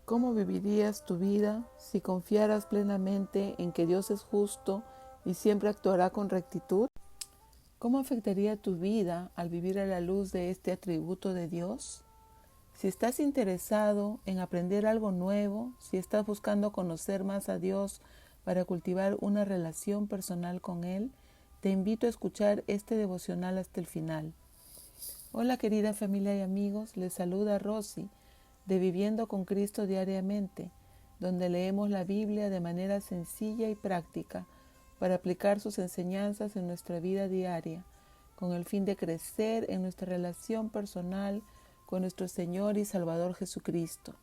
¿Cómo vivirías tu vida si confiaras plenamente en que Dios es justo y siempre actuará con rectitud? ¿Cómo afectaría tu vida al vivir a la luz de este atributo de Dios? Si estás interesado en aprender algo nuevo, si estás buscando conocer más a Dios para cultivar una relación personal con Él, te invito a escuchar este devocional hasta el final. Hola querida familia y amigos, les saluda Rosy de Viviendo con Cristo Diariamente, donde leemos la Biblia de manera sencilla y práctica para aplicar sus enseñanzas en nuestra vida diaria, con el fin de crecer en nuestra relación personal con nuestro Señor y Salvador Jesucristo.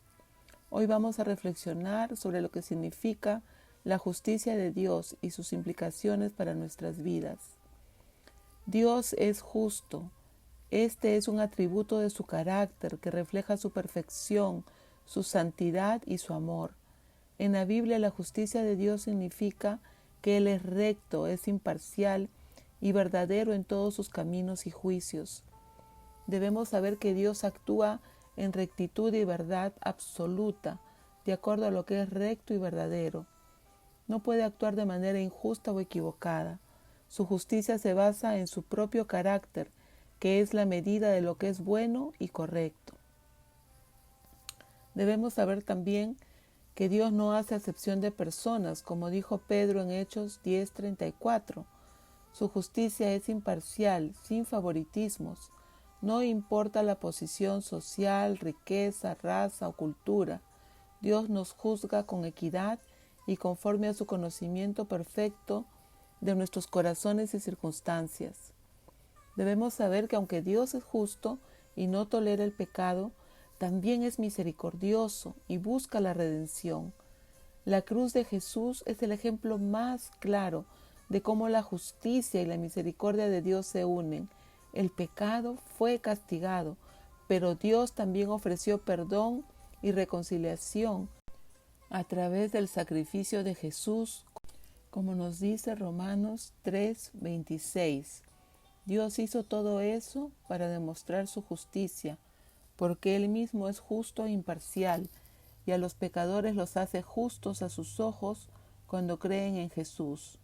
Hoy vamos a reflexionar sobre lo que significa la justicia de Dios y sus implicaciones para nuestras vidas. Dios es justo. Este es un atributo de su carácter que refleja su perfección, su santidad y su amor. En la Biblia, la justicia de Dios significa que Él es recto, es imparcial y verdadero en todos sus caminos y juicios. Debemos saber que Dios actúa en rectitud y verdad absoluta, de acuerdo a lo que es recto y verdadero. No puede actuar de manera injusta o equivocada. Su justicia se basa en su propio carácter, que es la medida de lo que es bueno y correcto. Debemos saber también que Dios no hace acepción de personas, como dijo Pedro en Hechos 10:34. Su justicia es imparcial, sin favoritismos. No importa la posición social, riqueza, raza o cultura. Dios nos juzga con equidad y conforme a su conocimiento perfecto de nuestros corazones y circunstancias. Debemos saber que aunque Dios es justo y no tolera el pecado, también es misericordioso y busca la redención. La cruz de Jesús es el ejemplo más claro de cómo la justicia y la misericordia de Dios se unen. El pecado fue castigado, pero Dios también ofreció perdón y reconciliación a través del sacrificio de Jesús, como nos dice Romanos 3:26. Dios hizo todo eso para demostrar su justicia, porque Él mismo es justo e imparcial, y a los pecadores los hace justos a sus ojos cuando creen en Jesús.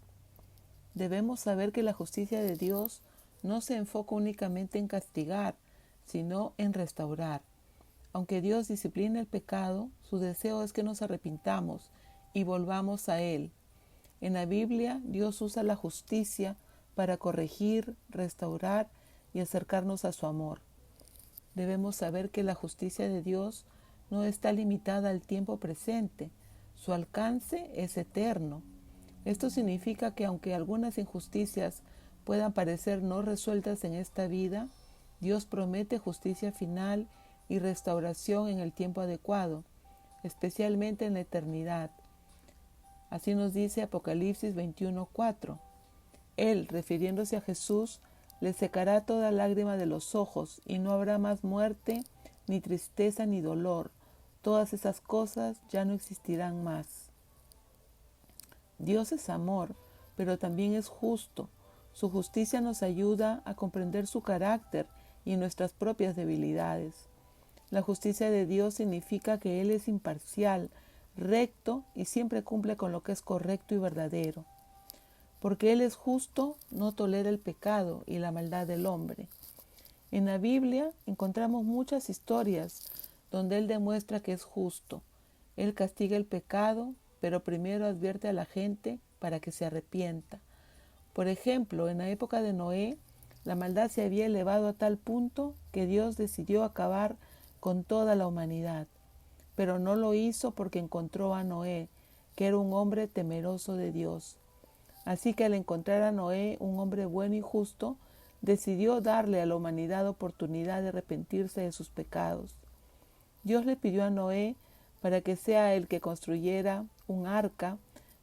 Debemos saber que la justicia de Dios no se enfoca únicamente en castigar, sino en restaurar. Aunque Dios disciplina el pecado, su deseo es que nos arrepintamos y volvamos a Él. En la Biblia, Dios usa la justicia para corregir, restaurar y acercarnos a su amor. Debemos saber que la justicia de Dios no está limitada al tiempo presente. Su alcance es eterno. Esto significa que aunque algunas injusticias puedan parecer no resueltas en esta vida, Dios promete justicia final y restauración en el tiempo adecuado, especialmente en la eternidad. Así nos dice Apocalipsis 21:4. Él, refiriéndose a Jesús, le secará toda lágrima de los ojos, y no habrá más muerte, ni tristeza, ni dolor. Todas esas cosas ya no existirán más. Dios es amor, pero también es justo. Su justicia nos ayuda a comprender su carácter y nuestras propias debilidades. La justicia de Dios significa que Él es imparcial, recto y siempre cumple con lo que es correcto y verdadero. Porque Él es justo, no tolera el pecado y la maldad del hombre. En la Biblia encontramos muchas historias donde Él demuestra que es justo. Él castiga el pecado, pero primero advierte a la gente para que se arrepienta. Por ejemplo, en la época de Noé, la maldad se había elevado a tal punto que Dios decidió acabar con toda la humanidad. Pero no lo hizo porque encontró a Noé, que era un hombre temeroso de Dios. Así que al encontrar a Noé, un hombre bueno y justo, decidió darle a la humanidad oportunidad de arrepentirse de sus pecados. Dios le pidió a Noé para que sea el que construyera un arca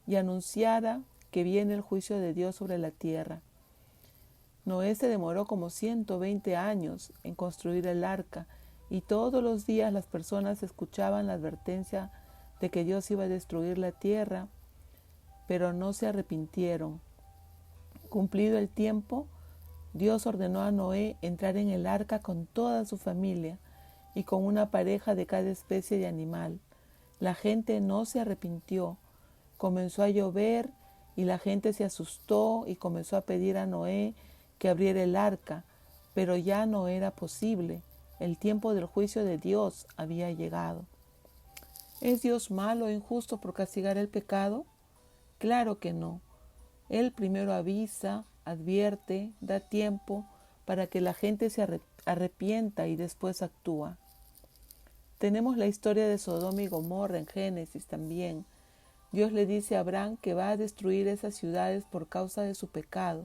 y anunciara que viene el juicio de Dios sobre la tierra. Noé se demoró como 120 años en construir el arca, y todos los días las personas escuchaban la advertencia de que Dios iba a destruir la tierra, pero no se arrepintieron. Cumplido el tiempo, Dios ordenó a Noé entrar en el arca con toda su familia y con una pareja de cada especie de animal. La gente no se arrepintió. Comenzó a llover y la gente se asustó y comenzó a pedir a Noé que abriera el arca, pero ya no era posible. El tiempo del juicio de Dios había llegado. ¿Es Dios malo e injusto por castigar el pecado? Claro que no. Él primero avisa, advierte, da tiempo para que la gente se arrepienta y después actúa. Tenemos la historia de Sodoma y Gomorra en Génesis también. Dios le dice a Abraham que va a destruir esas ciudades por causa de su pecado.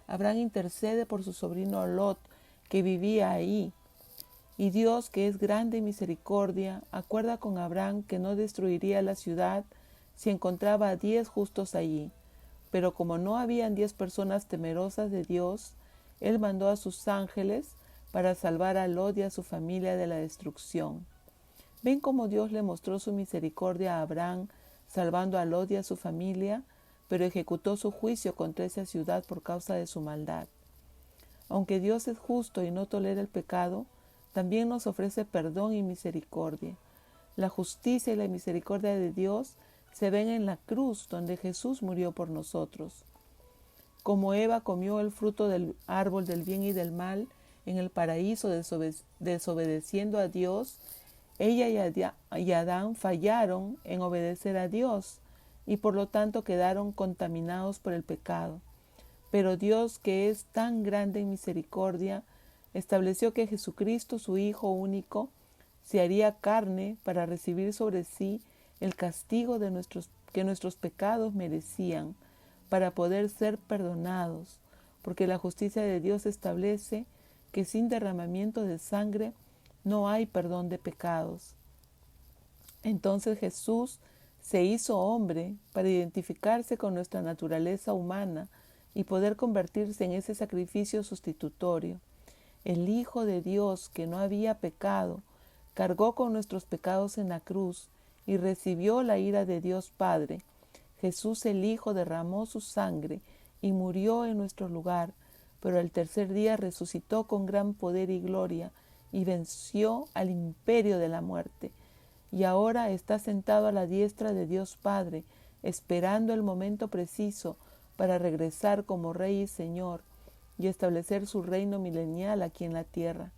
Abraham intercede por su sobrino Lot, que vivía ahí. Y Dios, que es grande en misericordia, acuerda con Abraham que no destruiría la ciudad si encontraba a 10 justos allí. Pero como no habían 10 personas temerosas de Dios, Él mandó a sus ángeles para salvar a Lot y a su familia de la destrucción. ¿Ven cómo Dios le mostró su misericordia a Abraham, salvando a Lot y a su familia, pero ejecutó su juicio contra esa ciudad por causa de su maldad? Aunque Dios es justo y no tolera el pecado, también nos ofrece perdón y misericordia. La justicia y la misericordia de Dios se ven en la cruz donde Jesús murió por nosotros. Como Eva comió el fruto del árbol del bien y del mal en el paraíso desobedeciendo a Dios, ella y Adán fallaron en obedecer a Dios y por lo tanto quedaron contaminados por el pecado. Pero Dios, que es tan grande en misericordia, estableció que Jesucristo, su Hijo único, se haría carne para recibir sobre sí el castigo que nuestros pecados merecían, para poder ser perdonados, porque la justicia de Dios establece que sin derramamiento de sangre no hay perdón de pecados. Entonces Jesús se hizo hombre para identificarse con nuestra naturaleza humana y poder convertirse en ese sacrificio sustitutorio. El Hijo de Dios, que no había pecado, cargó con nuestros pecados en la cruz y recibió la ira de Dios Padre. Jesús el Hijo derramó su sangre y murió en nuestro lugar, pero al tercer día resucitó con gran poder y gloria y venció al imperio de la muerte. Y ahora está sentado a la diestra de Dios Padre, esperando el momento preciso para regresar como Rey y Señor y establecer su reino milenial aquí en la tierra.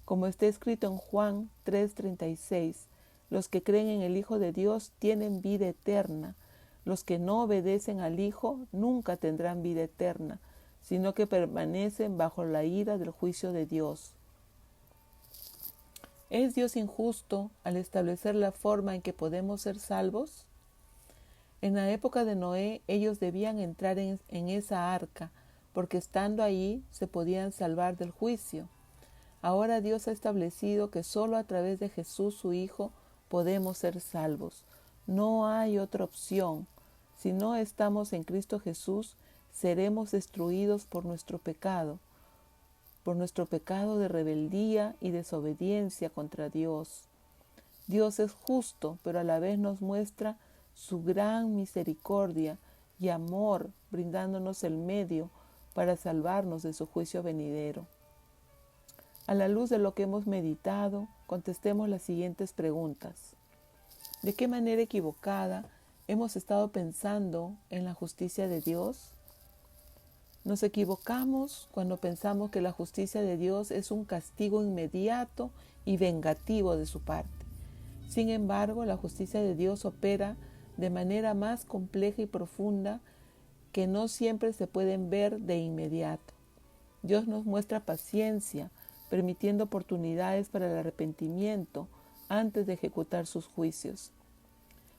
Como está escrito en Juan 3:36, los que creen en el Hijo de Dios tienen vida eterna. Los que no obedecen al Hijo nunca tendrán vida eterna, sino que permanecen bajo la ira del juicio de Dios. ¿Es Dios injusto al establecer la forma en que podemos ser salvos? En la época de Noé, ellos debían entrar en esa arca, porque estando ahí se podían salvar del juicio. Ahora Dios ha establecido que solo a través de Jesús, su Hijo, podemos ser salvos. No hay otra opción. Si no estamos en Cristo Jesús, seremos destruidos por nuestro pecado de rebeldía y desobediencia contra Dios. Dios es justo, pero a la vez nos muestra su gran misericordia y amor, brindándonos el medio para salvarnos de su juicio venidero. A la luz de lo que hemos meditado, contestemos las siguientes preguntas. ¿De qué manera equivocada hemos estado pensando en la justicia de Dios? Nos equivocamos cuando pensamos que la justicia de Dios es un castigo inmediato y vengativo de su parte. Sin embargo, la justicia de Dios opera de manera más compleja y profunda que no siempre se pueden ver de inmediato. Dios nos muestra paciencia, permitiendo oportunidades para el arrepentimiento antes de ejecutar sus juicios.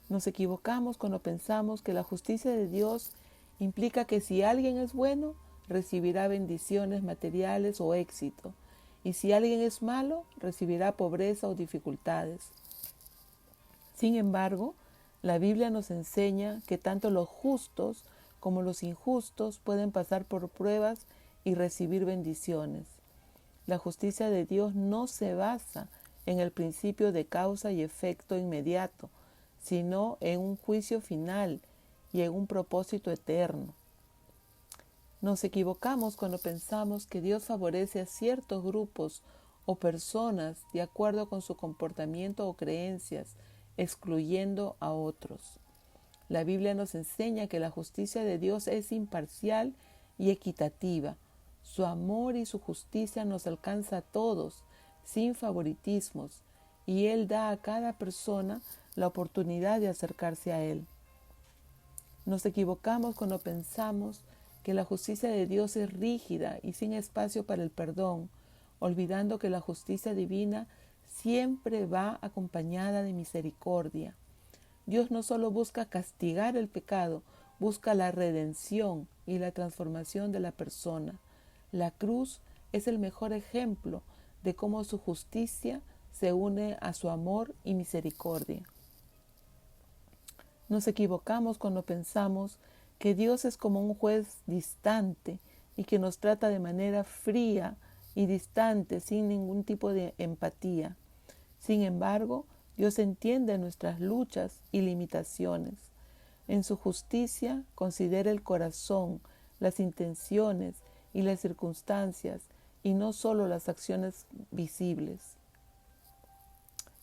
Nos equivocamos cuando pensamos que la justicia de Dios implica que si alguien es bueno, recibirá bendiciones materiales o éxito, y si alguien es malo, recibirá pobreza o dificultades. Sin embargo, la Biblia nos enseña que tanto los justos como los injustos pueden pasar por pruebas y recibir bendiciones. La justicia de Dios no se basa en el principio de causa y efecto inmediato, sino en un juicio final y en un propósito eterno. Nos equivocamos cuando pensamos que Dios favorece a ciertos grupos o personas de acuerdo con su comportamiento o creencias, excluyendo a otros. La Biblia nos enseña que la justicia de Dios es imparcial y equitativa. Su amor y su justicia nos alcanza a todos, sin favoritismos, y Él da a cada persona la oportunidad de acercarse a Él. Nos equivocamos cuando pensamos que la justicia de Dios es rígida y sin espacio para el perdón, olvidando que la justicia divina siempre va acompañada de misericordia. Dios no solo busca castigar el pecado, busca la redención y la transformación de la persona. La cruz es el mejor ejemplo de cómo su justicia se une a su amor y misericordia. Nos equivocamos cuando pensamos que Dios es como un juez distante y que nos trata de manera fría y distante sin ningún tipo de empatía. Sin embargo, Dios entiende nuestras luchas y limitaciones. En su justicia considera el corazón, las intenciones y las circunstancias y no solo las acciones visibles.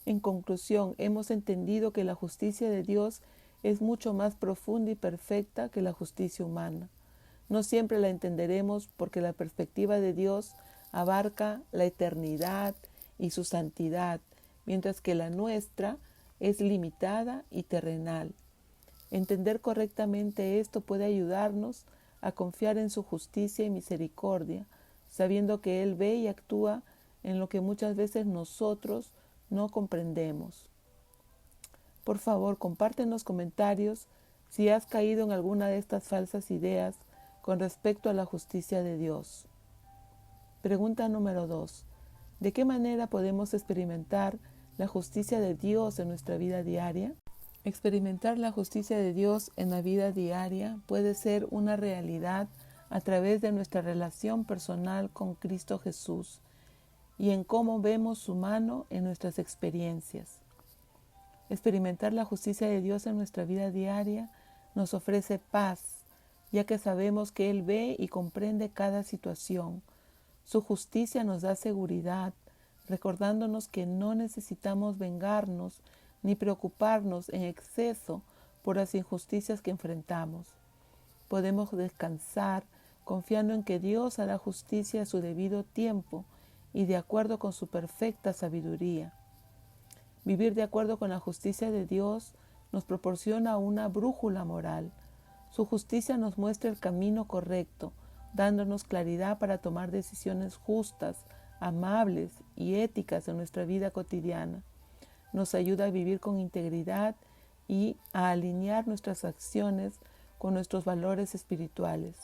En conclusión, hemos entendido que la justicia de Dios es mucho más profunda y perfecta que la justicia humana. No siempre la entenderemos porque la perspectiva de Dios abarca la eternidad y su santidad, mientras que la nuestra es limitada y terrenal. Entender correctamente esto puede ayudarnos a confiar en su justicia y misericordia, sabiendo que Él ve y actúa en lo que muchas veces nosotros no comprendemos. Por favor, comparte en los comentarios si has caído en alguna de estas falsas ideas con respecto a la justicia de Dios. Pregunta número 2. ¿De qué manera podemos experimentar la justicia de Dios en nuestra vida diaria? Experimentar la justicia de Dios en la vida diaria puede ser una realidad a través de nuestra relación personal con Cristo Jesús y en cómo vemos su mano en nuestras experiencias. Experimentar la justicia de Dios en nuestra vida diaria nos ofrece paz, ya que sabemos que Él ve y comprende cada situación. Su justicia nos da seguridad, recordándonos que no necesitamos vengarnos ni preocuparnos en exceso por las injusticias que enfrentamos. Podemos descansar confiando en que Dios hará justicia a su debido tiempo y de acuerdo con su perfecta sabiduría. Vivir de acuerdo con la justicia de Dios nos proporciona una brújula moral. Su justicia nos muestra el camino correcto, dándonos claridad para tomar decisiones justas, amables y éticas en nuestra vida cotidiana. Nos ayuda a vivir con integridad y a alinear nuestras acciones con nuestros valores espirituales.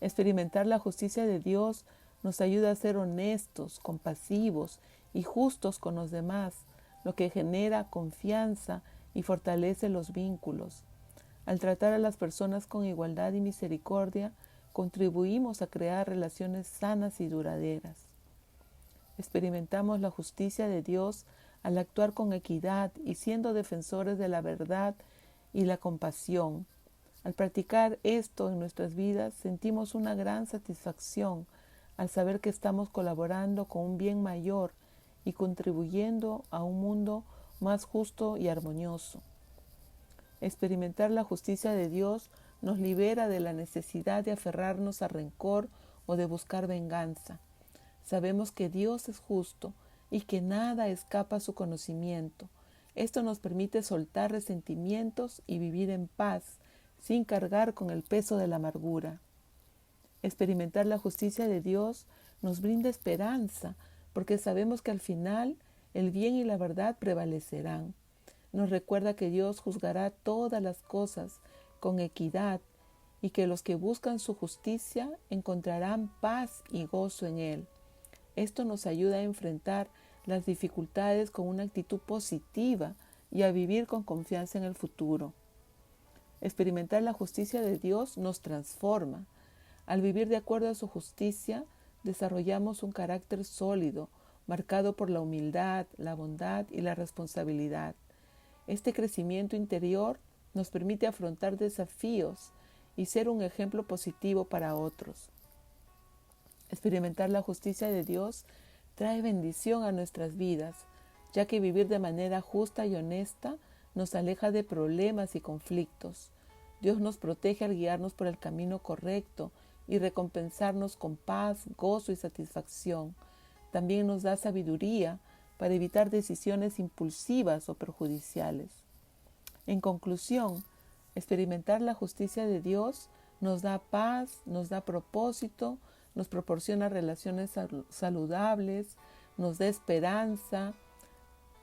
Experimentar la justicia de Dios nos ayuda a ser honestos, compasivos y justos con los demás, lo que genera confianza y fortalece los vínculos. Al tratar a las personas con igualdad y misericordia, contribuimos a crear relaciones sanas y duraderas. Experimentamos la justicia de Dios al actuar con equidad y siendo defensores de la verdad y la compasión. Al practicar esto en nuestras vidas, sentimos una gran satisfacción al saber que estamos colaborando con un bien mayor y contribuyendo a un mundo más justo y armonioso. Experimentar la justicia de Dios nos libera de la necesidad de aferrarnos a rencor o de buscar venganza. Sabemos que Dios es justo y que nada escapa a su conocimiento. Esto nos permite soltar resentimientos y vivir en paz, sin cargar con el peso de la amargura. Experimentar la justicia de Dios nos brinda esperanza, porque sabemos que al final el bien y la verdad prevalecerán. Nos recuerda que Dios juzgará todas las cosas con equidad y que los que buscan su justicia encontrarán paz y gozo en Él. Esto nos ayuda a enfrentar las dificultades con una actitud positiva y a vivir con confianza en el futuro. Experimentar la justicia de Dios nos transforma. Al vivir de acuerdo a su justicia, desarrollamos un carácter sólido, marcado por la humildad, la bondad y la responsabilidad. Este crecimiento interior nos permite afrontar desafíos y ser un ejemplo positivo para otros. Experimentar la justicia de Dios trae bendición a nuestras vidas. ya que vivir de manera justa y honesta nos aleja de problemas y conflictos. Dios nos protege al guiarnos por el camino correcto y recompensarnos con paz, gozo y satisfacción. También nos da sabiduría para evitar decisiones impulsivas o perjudiciales. En conclusión, experimentar la justicia de Dios nos da paz, nos da propósito, nos proporciona relaciones saludables, nos da esperanza,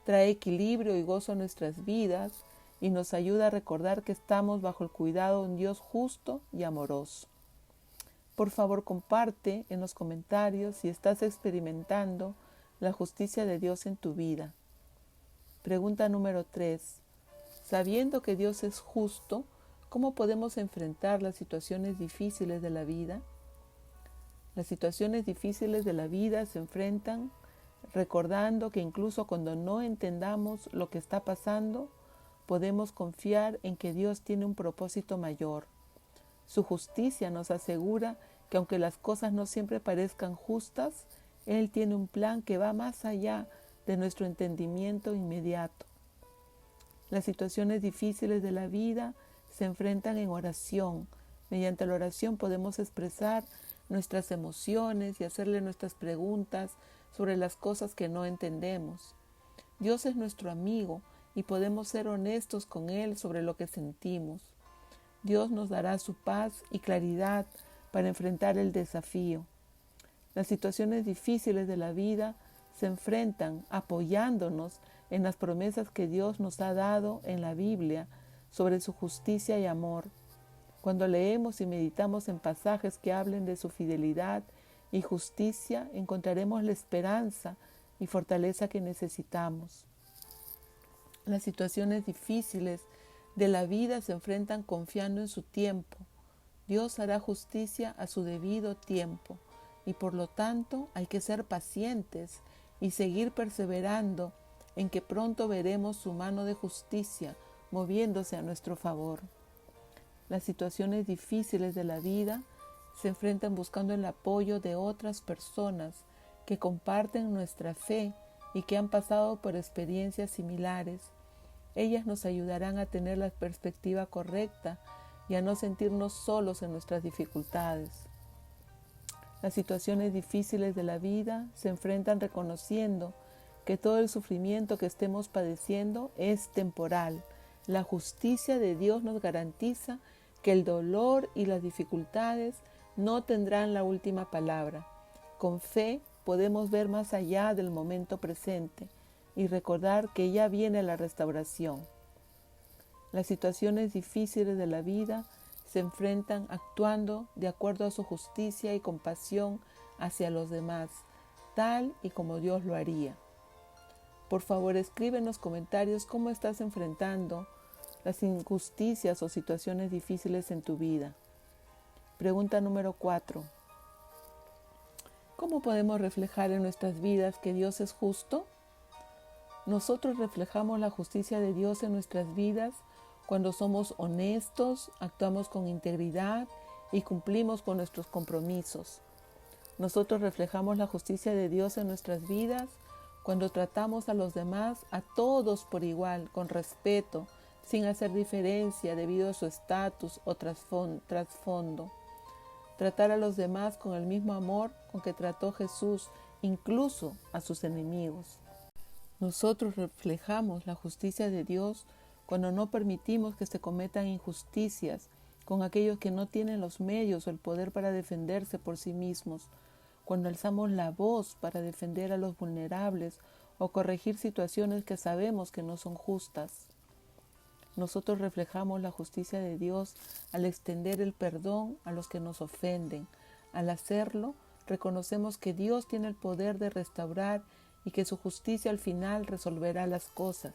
trae equilibrio y gozo a nuestras vidas y nos ayuda a recordar que estamos bajo el cuidado de un Dios justo y amoroso. Por favor, comparte en los comentarios si estás experimentando la justicia de Dios en tu vida. Pregunta número 3. Sabiendo que Dios es justo, ¿cómo podemos enfrentar las situaciones difíciles de la vida? Las situaciones difíciles de la vida se enfrentan recordando que incluso cuando no entendamos lo que está pasando, podemos confiar en que Dios tiene un propósito mayor. Su justicia nos asegura que aunque las cosas no siempre parezcan justas, Él tiene un plan que va más allá de nuestro entendimiento inmediato. Las situaciones difíciles de la vida se enfrentan en oración. Mediante la oración podemos expresar nuestras emociones y hacerle nuestras preguntas sobre las cosas que no entendemos. Dios es nuestro amigo y podemos ser honestos con Él sobre lo que sentimos. Dios nos dará su paz y claridad para enfrentar el desafío. Las situaciones difíciles de la vida se enfrentan apoyándonos en las promesas que Dios nos ha dado en la Biblia sobre su justicia y amor. Cuando leemos y meditamos en pasajes que hablen de su fidelidad y justicia, encontraremos la esperanza y fortaleza que necesitamos. Las situaciones difíciles de la vida se enfrentan confiando en su tiempo. Dios hará justicia a su debido tiempo y por lo tanto hay que ser pacientes y seguir perseverando en que pronto veremos su mano de justicia moviéndose a nuestro favor. Las situaciones difíciles de la vida se enfrentan buscando el apoyo de otras personas que comparten nuestra fe y que han pasado por experiencias similares. Ellas nos ayudarán a tener la perspectiva correcta y a no sentirnos solos en nuestras dificultades. Las situaciones difíciles de la vida se enfrentan reconociendo que todo el sufrimiento que estemos padeciendo es temporal. La justicia de Dios nos garantiza que el dolor y las dificultades no tendrán la última palabra. Con fe podemos ver más allá del momento presente y recordar que ya viene la restauración. Las situaciones difíciles de la vida se enfrentan actuando de acuerdo a su justicia y compasión hacia los demás, tal y como Dios lo haría. Por favor, escribe en los comentarios cómo estás enfrentando las injusticias o situaciones difíciles en tu vida. Pregunta número 4. ¿Cómo podemos reflejar en nuestras vidas que Dios es justo? Nosotros reflejamos la justicia de Dios en nuestras vidas cuando somos honestos, actuamos con integridad y cumplimos con nuestros compromisos. Nosotros reflejamos la justicia de Dios en nuestras vidas cuando tratamos a los demás, a todos por igual, con respeto, sin hacer diferencia debido a su estatus o trasfondo. Tratar a los demás con el mismo amor con que trató Jesús, incluso a sus enemigos. Nosotros reflejamos la justicia de Dios cuando no permitimos que se cometan injusticias con aquellos que no tienen los medios o el poder para defenderse por sí mismos, cuando alzamos la voz para defender a los vulnerables o corregir situaciones que sabemos que no son justas. Nosotros reflejamos la justicia de Dios al extender el perdón a los que nos ofenden. Al hacerlo, reconocemos que Dios tiene el poder de restaurar y que su justicia al final resolverá las cosas.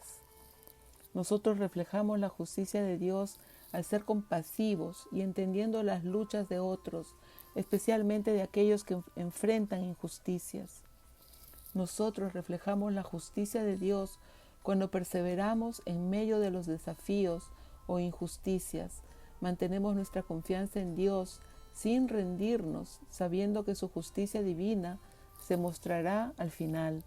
Nosotros reflejamos la justicia de Dios al ser compasivos y entendiendo las luchas de otros, especialmente de aquellos que enfrentan injusticias. Nosotros reflejamos la justicia de Dios cuando perseveramos en medio de los desafíos o injusticias. Mantenemos nuestra confianza en Dios sin rendirnos, sabiendo que su justicia divina se mostrará al final.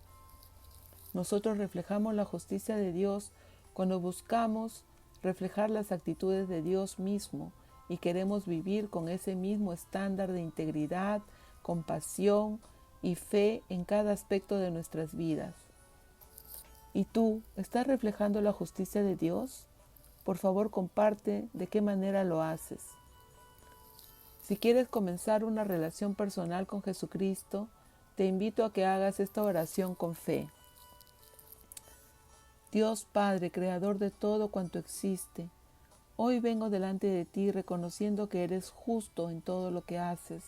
Nosotros reflejamos la justicia de Dios cuando buscamos reflejar las actitudes de Dios mismo y queremos vivir con ese mismo estándar de integridad, compasión y fe en cada aspecto de nuestras vidas. ¿Y tú estás reflejando la justicia de Dios? Por favor, comparte de qué manera lo haces. Si quieres comenzar una relación personal con Jesucristo, te invito a que hagas esta oración con fe. Dios Padre, Creador de todo cuanto existe, hoy vengo delante de ti reconociendo que eres justo en todo lo que haces.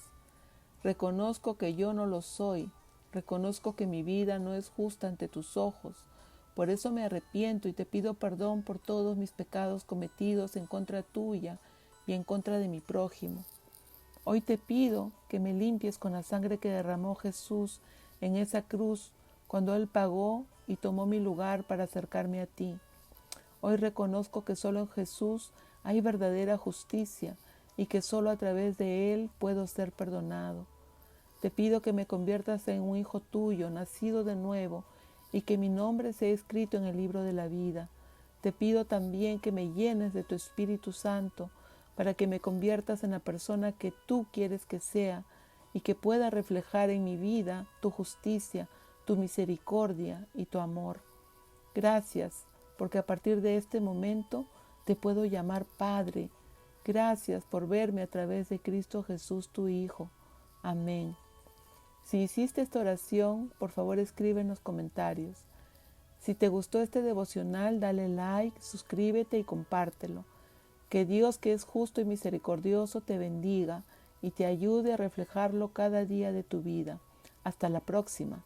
Reconozco que yo no lo soy, reconozco que mi vida no es justa ante tus ojos. Por eso me arrepiento y te pido perdón por todos mis pecados cometidos en contra tuya y en contra de mi prójimo. Hoy te pido que me limpies con la sangre que derramó Jesús en esa cruz cuando Él pagó y tomó mi lugar para acercarme a ti. Hoy reconozco que solo en Jesús hay verdadera justicia y que solo a través de Él puedo ser perdonado. Te pido que me conviertas en un hijo tuyo, nacido de nuevo, y que mi nombre sea escrito en el libro de la vida. Te pido también que me llenes de tu Espíritu Santo para que me conviertas en la persona que tú quieres que sea y que pueda reflejar en mi vida tu justicia, tu misericordia y tu amor. Gracias, porque a partir de este momento te puedo llamar Padre. Gracias por verme a través de Cristo Jesús, tu Hijo. Amén. Si hiciste esta oración, por favor escribe en los comentarios. Si te gustó este devocional, dale like, suscríbete y compártelo. Que Dios, que es justo y misericordioso, te bendiga y te ayude a reflejarlo cada día de tu vida. Hasta la próxima.